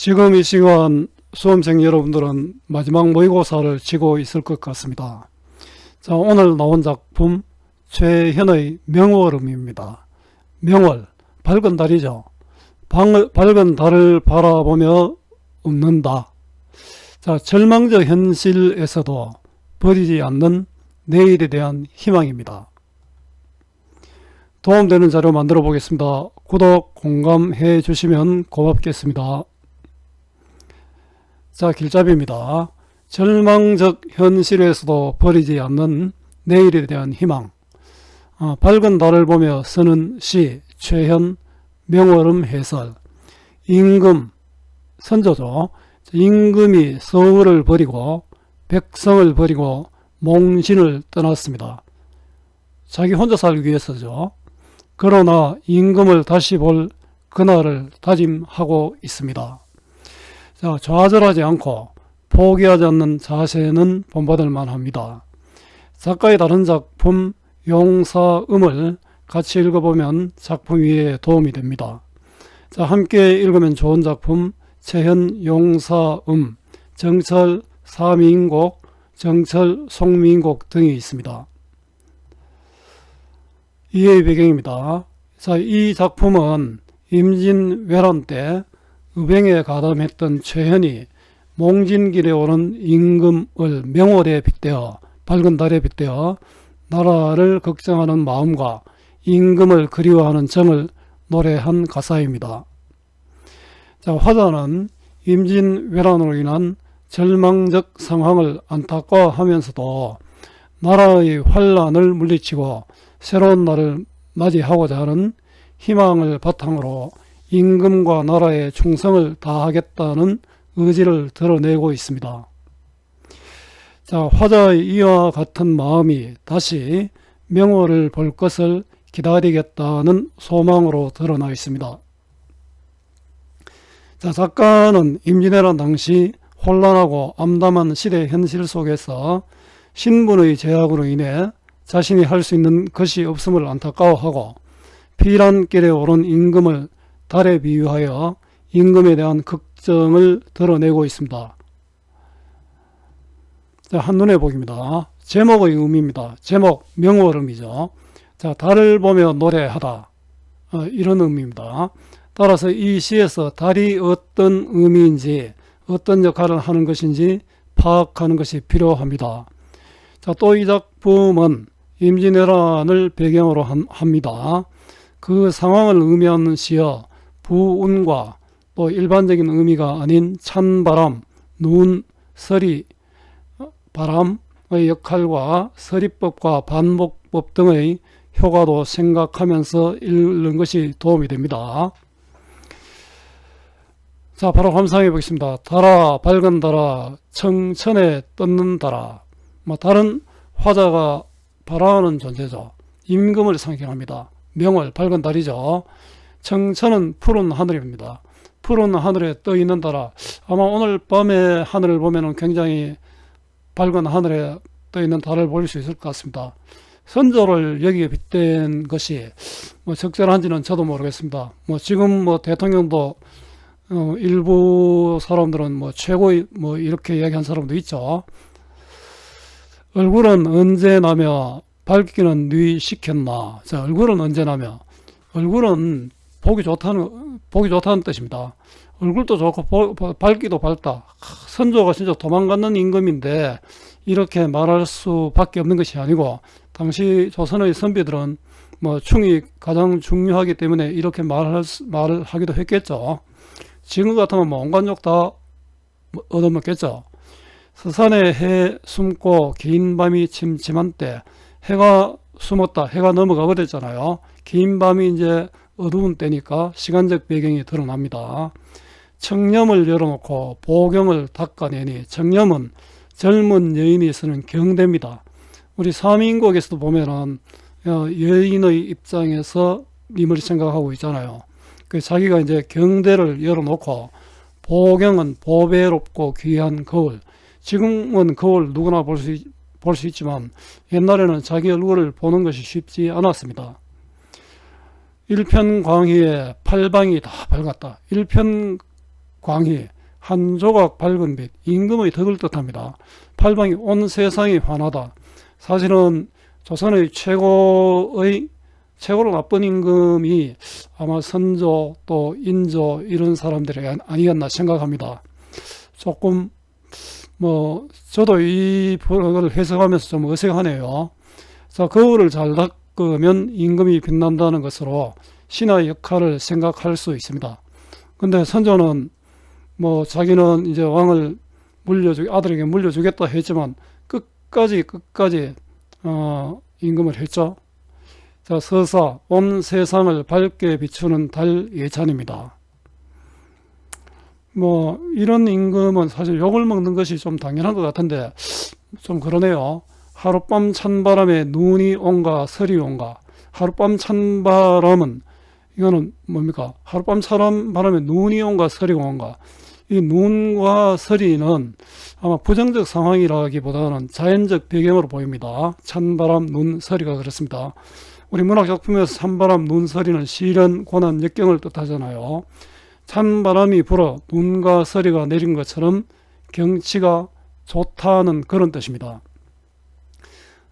지금 이 시간 수험생 여러분들은 마지막 모의고사를 치고 있을 것 같습니다. 자, 오늘 나온 작품 최현의 명월음입니다. 명월, 밝은 달이죠. 밝은 달을 바라보며 웃는다. 자, 절망적 현실에서도 버리지 않는 내일에 대한 희망입니다. 도움되는 자료 만들어 보겠습니다. 구독, 공감해 주시면 고맙겠습니다. 자, 길잡이입니다. 절망적 현실에서도 버리지 않는 내일에 대한 희망. 밝은 달을 보며 쓰는 시, 최현, 명월음 해설. 임금, 선조죠. 임금이 서울을 버리고 백성을 버리고 몽신을 떠났습니다. 자기 혼자 살기 위해서죠. 그러나 임금을 다시 볼 그날을 다짐하고 있습니다. 자, 좌절하지 않고 포기하지 않는 자세는 본받을 만합니다. 작가의 다른 작품 용사음을 같이 읽어보면 작품 이해에 도움이 됩니다. 자, 함께 읽으면 좋은 작품 최현 용사음, 정철 사미인곡, 정철 송미인곡 등이 있습니다. 이해의 배경입니다. 자, 이 작품은 임진왜란 때 의병에 가담했던 최현이 몽진길에 오는 임금을 명월에 빗대어 밝은 달에 빗대어 나라를 걱정하는 마음과 임금을 그리워하는 정을 노래한 가사입니다. 자, 화자는 임진왜란으로 인한 절망적 상황을 안타까워하면서도 나라의 환란을 물리치고 새로운 날을 맞이하고자 하는 희망을 바탕으로 임금과 나라에 충성을 다하겠다는 의지를 드러내고 있습니다. 자, 화자의 이와 같은 마음이 다시 명월을 볼 것을 기다리겠다는 소망으로 드러나 있습니다. 자, 작가는 임진왜란 당시 혼란하고 암담한 시대 현실 속에서 신분의 제약으로 인해 자신이 할 수 있는 것이 없음을 안타까워하고 피란길에 오른 임금을 달에 비유하여 임금에 대한 걱정을 드러내고 있습니다. 자, 한눈에 보기입니다. 제목의 의미입니다. 제목 명월음이죠. 자, 달을 보며 노래하다, 이런 의미입니다. 따라서 이 시에서 달이 어떤 의미인지 어떤 역할을 하는 것인지 파악하는 것이 필요합니다. 자, 또 이 작품은 임진왜란을 배경으로 합니다. 그 상황을 의미하는 시여 부운과 또 일반적인 의미가 아닌 찬바람, 눈, 서리, 바람의 역할과 서리법과 반복법 등의 효과도 생각하면서 읽는 것이 도움이 됩니다. 자, 바로 감상해 보겠습니다. 달아, 밝은 달아, 청천에 떴는 달아. 달은 화자가 바라는 존재죠. 임금을 상징합니다. 명월, 밝은 달이죠. 청천은 푸른 하늘입니다. 푸른 하늘에 떠 있는 달아. 아마 오늘 밤에 하늘을 보면 굉장히 밝은 하늘에 떠 있는 달을 볼 수 있을 것 같습니다. 선조를 여기에 빗댄 것이 적절한지는 저도 모르겠습니다. 지금 대통령도 일부 사람들은 최고의 이렇게 이야기한 사람도 있죠. 얼굴은 언제 나며 밝기는 뉘 시켰나. 자, 얼굴은 언제 나며, 얼굴은 보기 좋다는 뜻입니다. 얼굴도 좋고 밝기도 밝다. 선조가 진짜 도망갔는 임금인데 이렇게 말할 수밖에 없는 것이 아니고, 당시 조선의 선비들은 충이 가장 중요하기 때문에 이렇게 말을 하기도 했겠죠. 지금 같으면 온갖 욕 다 얻어먹겠죠. 서산에 해 숨고 긴 밤이 침침한 때, 해가 숨었다, 해가 넘어가 버렸잖아요. 긴 밤이 이제 어두운 때니까 시간적 배경이 드러납니다. 청렴을 열어놓고 보경을 닦아내니, 청렴은 젊은 여인이 쓰는 경대입니다. 우리 사미인곡에서도 보면은 여인의 입장에서 임을 생각하고 있잖아요. 자기가 이제 경대를 열어놓고, 보경은 보배롭고 귀한 거울. 지금은 거울 누구나 볼 수 있지만 옛날에는 자기 얼굴을 보는 것이 쉽지 않았습니다. 일편광희에 팔방이 다 밝았다. 일편 광희, 한 조각 밝은 빛, 임금의 덕을 뜻합니다. 팔방이 온 세상이 환하다. 사실은 조선의 최고로 나쁜 임금이 아마 선조 또 인조 이런 사람들이 아니었나 생각합니다. 조금 저도 이 부분을 해석하면서 좀 어색하네요. 자, 거울을 잘 닦으면 임금이 빛난다는 것으로 신하의 역할을 생각할 수 있습니다. 근데 선조는 자기는 이제 왕을 아들에게 물려주겠다 했지만 끝까지 임금을 했죠. 자, 서사 온 세상을 밝게 비추는 달 예찬입니다. 이런 임금은 사실 욕을 먹는 것이 좀 당연한 것 같은데 좀 그러네요. 하룻밤 찬바람에 눈이 온가 설이 온가. 하룻밤 찬바람은 이거는 뭡니까? 하룻밤 찬바람에 눈이 온가 설이 온가. 이 눈과 설이는 아마 부정적 상황이라기보다는 자연적 배경으로 보입니다. 찬바람, 눈, 설이가 그렇습니다. 우리 문학작품에서 찬바람, 눈, 설이는 시련, 고난, 역경을 뜻하잖아요. 찬바람이 불어 눈과 서리가 내린 것처럼 경치가 좋다는 그런 뜻입니다.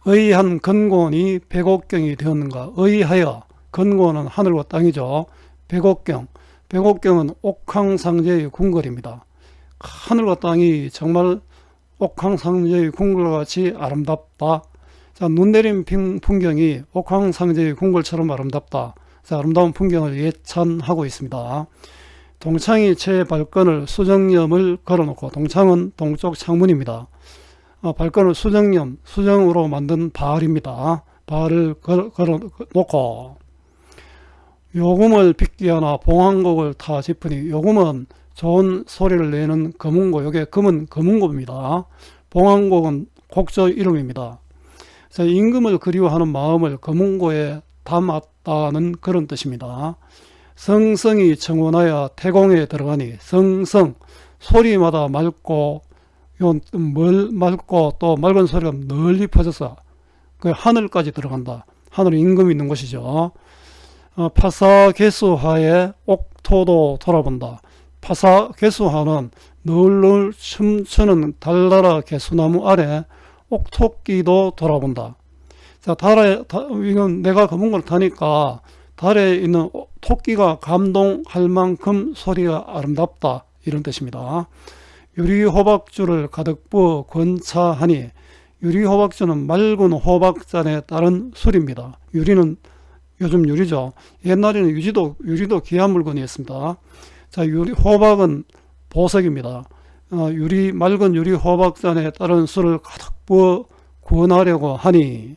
의한 건곤이 백옥경이 되었는가. 의하여, 건곤은 하늘과 땅이죠. 백옥경은 옥황상제의 궁궐입니다. 하늘과 땅이 정말 옥황상제의 궁궐같이 아름답다. 자, 눈 내린 풍경이 옥황상제의 궁궐처럼 아름답다. 자, 아름다운 풍경을 예찬하고 있습니다. 동창이 제 발건을 수정염을 걸어놓고, 동창은 동쪽 창문입니다. 발건을 수정으로 만든 발입니다. 발을 걸어놓고 요금을 빚기 하나 봉황곡을 타 짚으니, 요금은 좋은 소리를 내는 금운고, 요게 금은 금운고입니다. 봉황곡은 곡조 이름입니다. 임금을 그리워하는 마음을 금운고에 담았다는 그런 뜻입니다. 성성이 청원하여 태공에 들어가니, 성성 소리마다 맑고 또 맑은 소리가 널리 퍼져서 그 하늘까지 들어간다. 하늘에 임금이 있는 곳이죠. 파사개수하에 옥토도 돌아본다. 파사개수하는 널널 춤추는 달나라 개수나무 아래 옥토끼도 돌아본다. 자, 이건 내가 금운고를 타니까 달에 있는 토끼가 감동할 만큼 소리가 아름답다, 이런 뜻입니다. 유리호박주를 가득 부어 권차하니, 유리호박주는 맑은 호박잔에 따른 술입니다. 유리는 요즘 유리죠. 옛날에는 유리도 귀한 물건이었습니다. 자, 호박은 보석입니다. 맑은 유리 호박잔에 따른 술을 가득 부어 구원하려고 하니,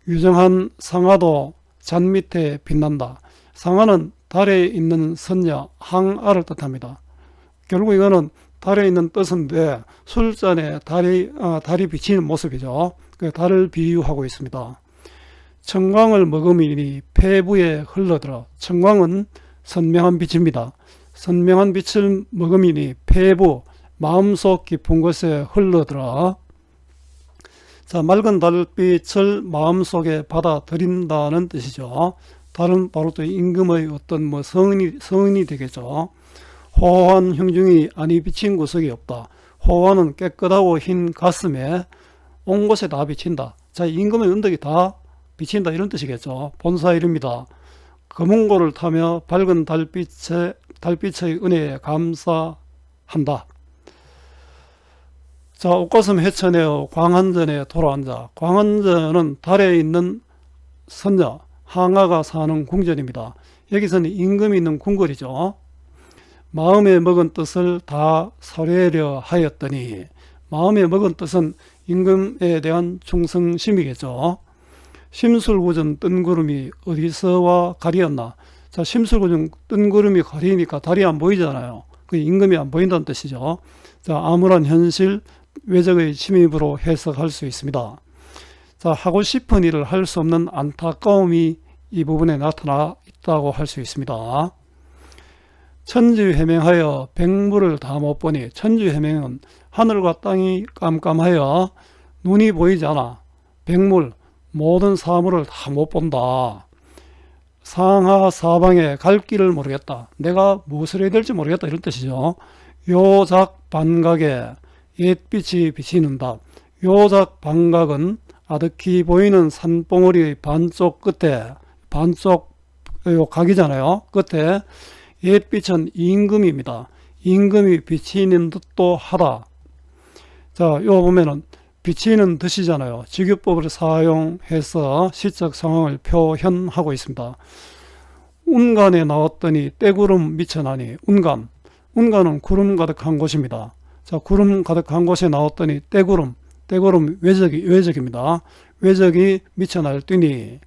유정한 상아도 잔 밑에 빛난다. 상아는 달에 있는 선녀, 항아를 뜻합니다. 결국 이거는 달에 있는 뜻인데 술잔에 달이 비치는 모습이죠. 달을 비유하고 있습니다. 청광을 머금이니 폐부에 흘러들어. 청광은 선명한 빛입니다. 선명한 빛을 머금이니 폐부, 마음속 깊은 곳에 흘러들어. 자, 맑은 달빛을 마음속에 받아들인다는 뜻이죠. 달은 바로 또 임금의 어떤 성인이 되겠죠. 호환 형중이 아니 비친 구석이 없다. 호환은 깨끗하고 흰 가슴에 온 곳에 다 비친다. 자, 임금의 은덕이 다 비친다, 이런 뜻이겠죠. 본사 이름이다. 금운고를 타며 밝은 달빛의 은혜에 감사한다. 자, 옷가슴 헤쳐내어 광한전에 돌아앉아. 광한전은 달에 있는 선녀, 항아가 사는 궁전입니다. 여기서는 임금이 있는 궁궐이죠. 마음에 먹은 뜻을 다 설하려 하였더니, 마음에 먹은 뜻은 임금에 대한 충성심이겠죠. 심술구전 뜬구름이 어디서와 가리었나. 자, 심술구전 뜬구름이 가리니까 달이 안 보이잖아요. 그 임금이 안 보인다는 뜻이죠. 자, 암울한 현실, 외적의 침입으로 해석할 수 있습니다. 자, 하고 싶은 일을 할 수 없는 안타까움이 이 부분에 나타나 있다고 할 수 있습니다. 천지회명하여 백물을 다 못 보니, 천지회명은 하늘과 땅이 깜깜하여 눈이 보이지 않아 백물, 모든 사물을 다 못 본다. 상하 사방에 갈 길을 모르겠다. 내가 무엇을 해야 될지 모르겠다. 이런 뜻이죠. 요작 반각에 옛빛이 비치는다. 요작 반각은 아득히 보이는 산봉우리 반쪽 끝에, 반쪽 요 각이잖아요. 끝에 옛빛은 임금입니다. 임금이 비치는 듯도 하다. 자, 요 보면은 비치는 듯이잖아요. 직유법을 사용해서 시적 상황을 표현하고 있습니다. 운간에 나왔더니 떼구름 미쳐나니. 운간은 구름 가득한 곳입니다. 자, 구름 가득한 곳에 나왔더니 떼구름 외적입니다. 외적이 미쳐날 뛰니.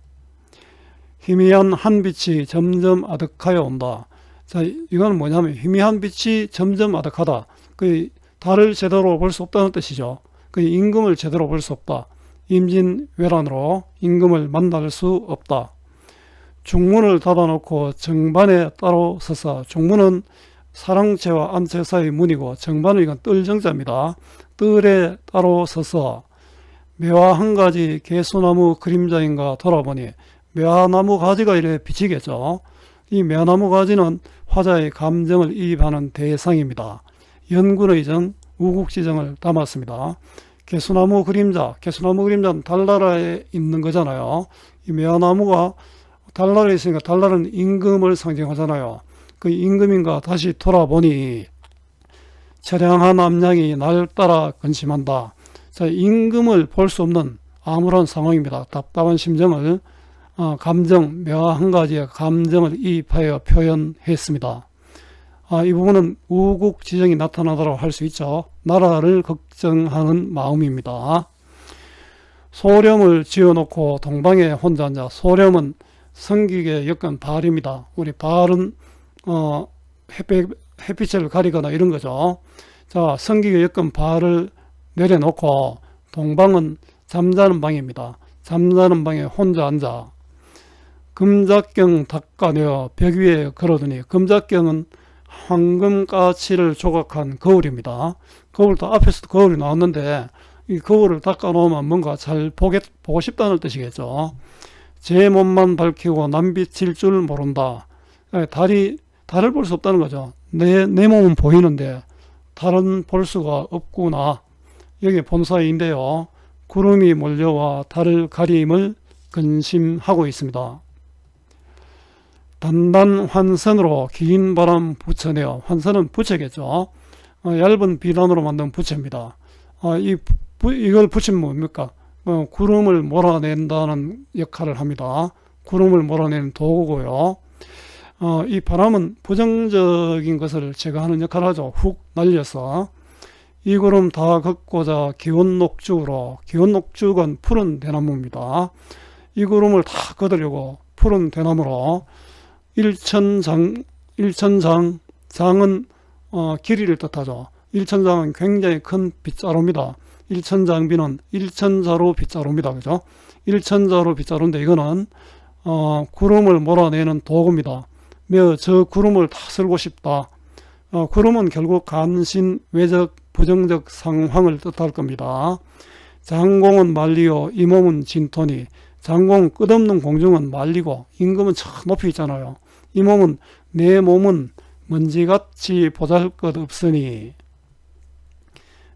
희미한 한 빛이 점점 아득하여 온다. 자, 이건 뭐냐면 희미한 빛이 점점 아득하다. 그 달을 제대로 볼 수 없다는 뜻이죠. 그 임금을 제대로 볼 수 없다. 임진왜란으로 임금을 만날 수 없다. 중문을 닫아놓고 정반에 따로 서서. 중문은 사랑채와 안채 사이 문이고 정반은 이건 뜰정자입니다. 뜰에 따로 서서 매화 한 가지 개수나무 그림자인가 돌아보니. 매화나무 가지가 이렇게 비치겠죠. 이 매화나무 가지는 화자의 감정을 이입하는 대상입니다. 연군의 정, 우국지정을 담았습니다. 개수나무 그림자는 달나라에 있는 거잖아요. 이 매화나무가 달나라에 있으니까 달나라는 임금을 상징하잖아요. 그 임금인가 다시 돌아보니 처량한 암양이 날 따라 근심한다. 자, 임금을 볼 수 없는 암울한 상황입니다. 답답한 심정을 감정, 매화 한 가지의 감정을 이입하여 표현했습니다. 이 부분은 우국지정이 나타나도록 할 수 있죠. 나라를 걱정하는 마음입니다. 소렴을 지어놓고 동방에 혼자 앉아. 소렴은 성기에 엮은 발입니다. 우리 발은 햇빛을 가리거나 이런 거죠. 자, 성기에 엮은 발을 내려놓고 동방은 잠자는 방입니다. 잠자는 방에 혼자 앉아. 금작경 닦아내어 벽 위에 걸어두니. 금작경은 황금가치를 조각한 거울입니다. 거울도 앞에서도 거울이 나왔는데 이 거울을 닦아놓으면 뭔가 잘 보고 싶다는 뜻이겠죠. 제 몸만 밝히고 남빛일 줄 모른다. 달을 볼 수 없다는 거죠. 내 몸은 보이는데 달은 볼 수가 없구나. 여기 본사인데요. 구름이 몰려와 달을 가림을 근심하고 있습니다. 단단 환선으로 긴 바람 부쳐내어. 환선은 부채겠죠. 얇은 비단으로 만든 부채입니다. 이걸 붙이면 뭡니까? 구름을 몰아낸다는 역할을 합니다. 구름을 몰아내는 도구고요. 이 바람은 부정적인 것을 제거하는 역할을 하죠. 훅 날려서. 이 구름 다 걷고자 기원녹죽으로. 기원녹죽은 푸른 대나무입니다. 이 구름을 다 걷으려고 푸른 대나무로. 장은 길이를 뜻하죠. 일천장은 굉장히 큰 빗자루입니다. 일천장비는 일천자루 빗자루입니다. 그죠? 일천자루 빗자루인데 이거는 구름을 몰아내는 도구입니다. 저 구름을 다 쓸고 싶다. 구름은 결국 간신, 외적, 부정적 상황을 뜻할 겁니다. 장공은 말리요, 이 몸은 진토니. 장공, 끝없는 공중은 말리고 임금은 저 높이 있잖아요. 이 몸은, 내 몸은 먼지같이 보잘것없으니.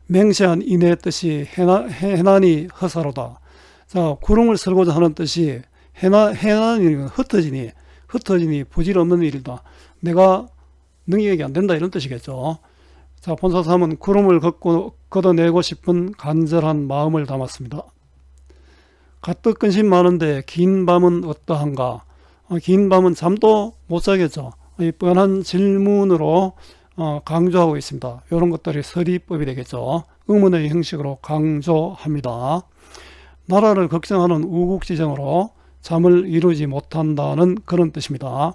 맹세한 인의 뜻이 해난이 허사로다. 자, 구름을 쓸고자 하는 뜻이 해난이 흩어지니 부질없는 일이다. 내가 능력이 안 된다 이런 뜻이겠죠. 자, 본사삼은 구름을 걷어내고 싶은 간절한 마음을 담았습니다. 가뜩 근심 많은데 긴 밤은 어떠한가? 긴 밤은 잠도 못 자겠죠. 이 뻔한 질문으로 강조하고 있습니다. 이런 것들이 서리법이 되겠죠. 의문의 형식으로 강조합니다. 나라를 걱정하는 우국지정으로 잠을 이루지 못한다는 그런 뜻입니다.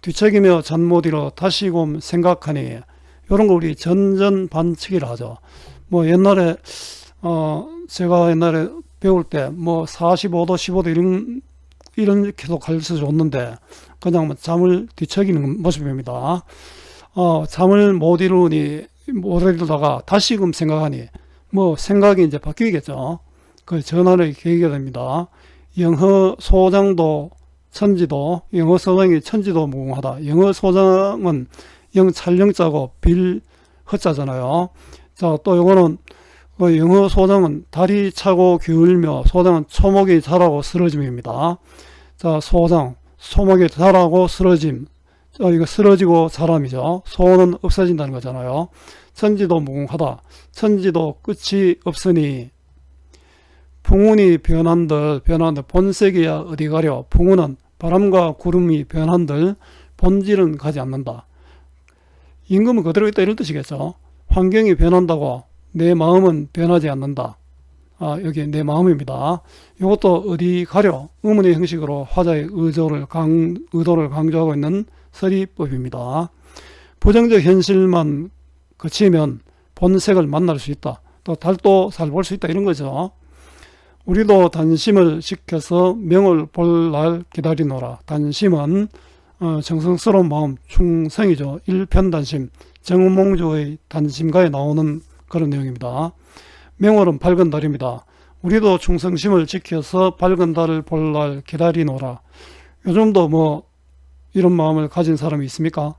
뒤척이며 잠 못 이뤄 다시금 생각하니. 이런 거 우리 전전반측이라 하죠. 옛날에 제가 옛날에 배울 때 45도 15도 이렇게도 가르쳐 줬는데 그냥 잠을 뒤척이는 모습입니다. 잠을 못 이루다가 다시금 생각하니. 생각이 이제 바뀌겠죠. 그 전환의 계기가 됩니다. 영허 소장도 천지도, 영어 소장이 천지도 무궁하다. 영어 소장은 영찰영자고 빌 허자잖아요. 자, 또 요거는 영어 소장은 다리 차고 기울며, 소장은 초목이 자라고 쓰러짐입니다. 자, 소장, 초목이 자라고 쓰러짐. 이거 쓰러지고 자람이죠. 소는 없어진다는 거잖아요. 천지도 무궁하다. 천지도 끝이 없으니, 풍운이 변한들 본색이야 어디 가려. 풍운은 바람과 구름이 변한들 본질은 가지 않는다. 임금은 그대로 있다 이런 뜻이겠죠. 환경이 변한다고 내 마음은 변하지 않는다. 여기 내 마음입니다. 이것도 어디 가려 의문의 형식으로 화자의 의도를 강조하고 있는 서리법입니다. 부정적 현실만 거치면 본색을 만날 수 있다. 또 달도 잘 볼 수 있다 이런 거죠. 우리도 단심을 지켜서 명을 볼 날 기다리노라. 단심은 정성스러운 마음, 충성이죠. 일편단심, 정몽주의 단심가에 나오는 그런 내용입니다. 명월은 밝은 달입니다. 우리도 충성심을 지켜서 밝은 달을 볼 날 기다리노라. 요즘도 뭐 이런 마음을 가진 사람이 있습니까?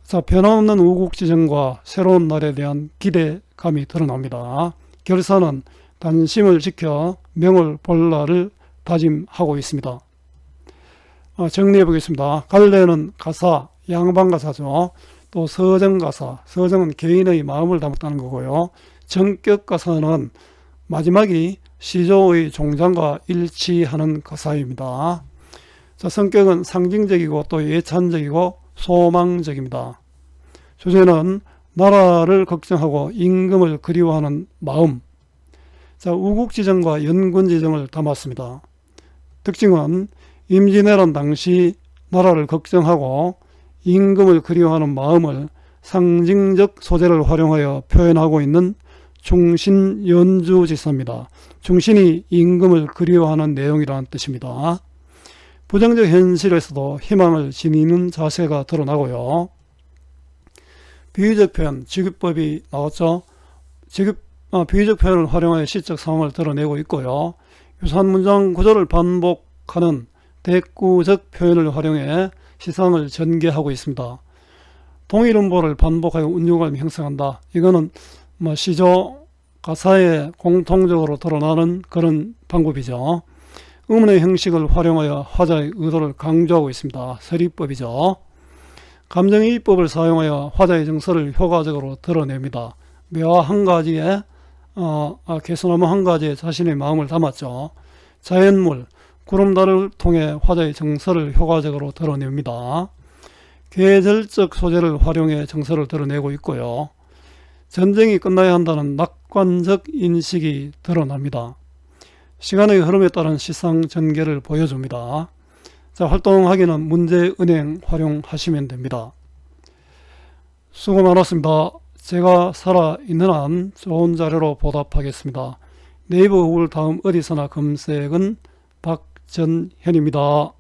자, 변함없는 우국지정과 새로운 날에 대한 기대감이 드러납니다. 결사는 단심을 지켜 명을 볼 날을 다짐하고 있습니다. 정리해 보겠습니다. 갈래는 가사, 양반가사죠. 또 서정가사, 서정은 개인의 마음을 담았다는 거고요. 정격가사는 마지막이 시조의 종장과 일치하는 가사입니다. 자, 성격은 상징적이고 또 예찬적이고 소망적입니다. 주제는 나라를 걱정하고 임금을 그리워하는 마음. 자, 우국지정과 연군지정을 담았습니다. 특징은 임진왜란 당시 나라를 걱정하고 임금을 그리워하는 마음을 상징적 소재를 활용하여 표현하고 있는 충신연주지사입니다. 충신이 임금을 그리워하는 내용이라는 뜻입니다. 부정적 현실에서도 희망을 지니는 자세가 드러나고요. 비유적 표현, 직유법이 나왔죠. 비유적 표현을 활용하여 시적 상황을 드러내고 있고요. 유사한 문장 구조를 반복하는 대꾸적 표현을 활용해 시상을 전개하고 있습니다. 동일음보를 반복하여 운용감을 형성한다. 이거는 시조 가사에 공통적으로 드러나는 그런 방법이죠. 의문의 형식을 활용하여 화자의 의도를 강조하고 있습니다. 서리법이죠. 감정이입법을 사용하여 화자의 정서를 효과적으로 드러냅니다. 매화 한 가지에 개소나무 한 가지에 자신의 마음을 담았죠. 자연물, 구름달을 통해 화자의 정서를 효과적으로 드러냅니다. 계절적 소재를 활용해 정서를 드러내고 있고요. 전쟁이 끝나야 한다는 낙관적 인식이 드러납니다. 시간의 흐름에 따른 시상 전개를 보여줍니다. 자, 활동하기는 문제은행 활용하시면 됩니다. 수고 많았습니다. 제가 살아있는 한 좋은 자료로 보답하겠습니다. 네이버 구글 다음 어디서나 검색은 박전현입니다.